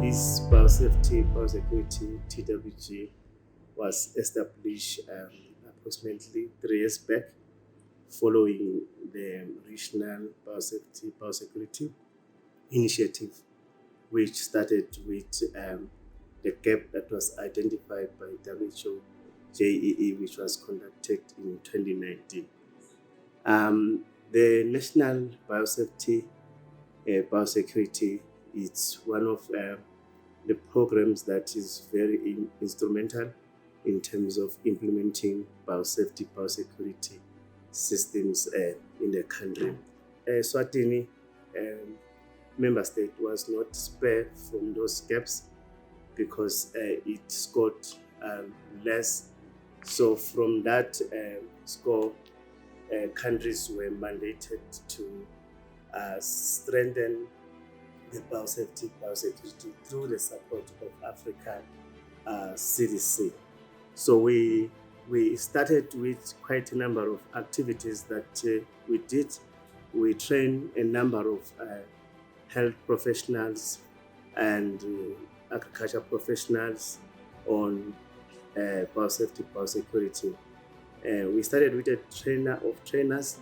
This Biosafety, Biosecurity TWG was established approximately 3 years back following the Regional Biosafety, Biosecurity initiative, which started with the gap that was identified by WHO JEE, which was conducted in 2019. The National Biosafety Biosecurity is one of the programs that is very instrumental in terms of implementing biosafety, biosecurity systems in the country. Eswatini member state was not spared from those gaps because it scored less. So from that score, countries were mandated to strengthen the biosafety, biosecurity through the support of Africa CDC. So we started with quite a number of activities that we did. We trained a number of health professionals and agriculture professionals on biosafety, biosecurity. We started with a trainer of trainers,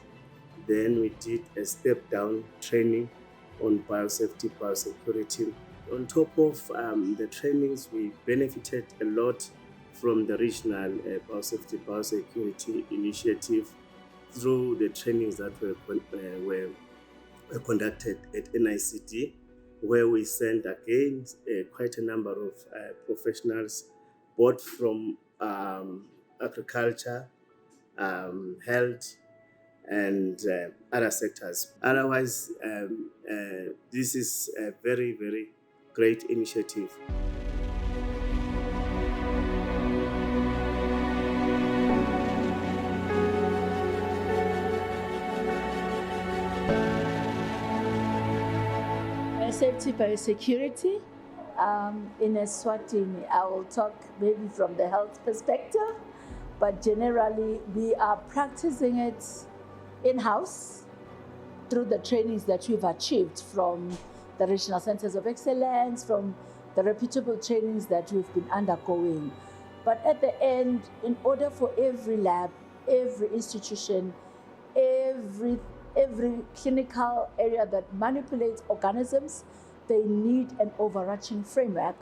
then we did a step down training on biosafety, biosecurity. On top of the trainings, we benefited a lot from the regional biosafety, biosecurity initiative through the trainings that were conducted at NICD, where we sent again quite a number of professionals, both from agriculture, health, and other sectors. Otherwise, this is a very, very great initiative. Biosafety, biosecurity. In Eswatini, I will talk maybe from the health perspective, but generally we are practicing it in-house through the trainings that we've achieved from the regional centers of excellence, from the reputable trainings that we've been undergoing. But at the end, in order for every lab, every institution, every clinical area that manipulates organisms, they need an overarching framework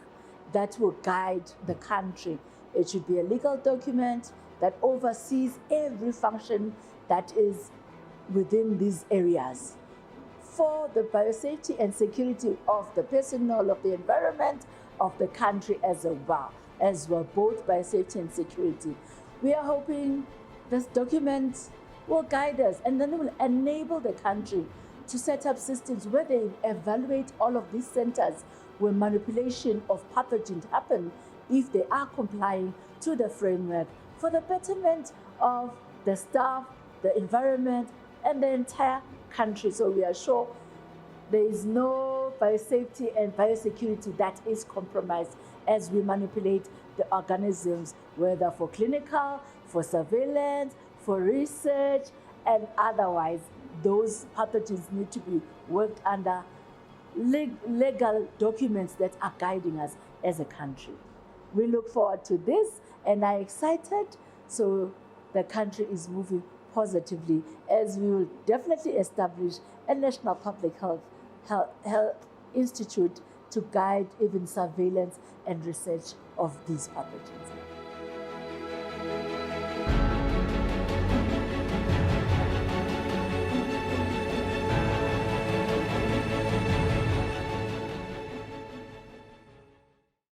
that will guide the country. It should be a legal document that oversees every function that is within these areas for the biosafety and security of the personnel, of the environment, of the country as well, both biosafety and security. We are hoping this document will guide us and then it will enable the country to set up systems where they evaluate all of these centers where manipulation of pathogens happen if they are complying to the framework for the betterment of the staff, the environment, and the entire country. So we are sure there is no biosafety and biosecurity that is compromised as we manipulate the organisms, whether for clinical, for surveillance, for research, and otherwise. Those pathogens need to be worked under legal documents that are guiding us as a country. We look forward to this and are excited. So the country is moving positively as we will definitely establish a national public health institute to guide even surveillance and research of these pathogens.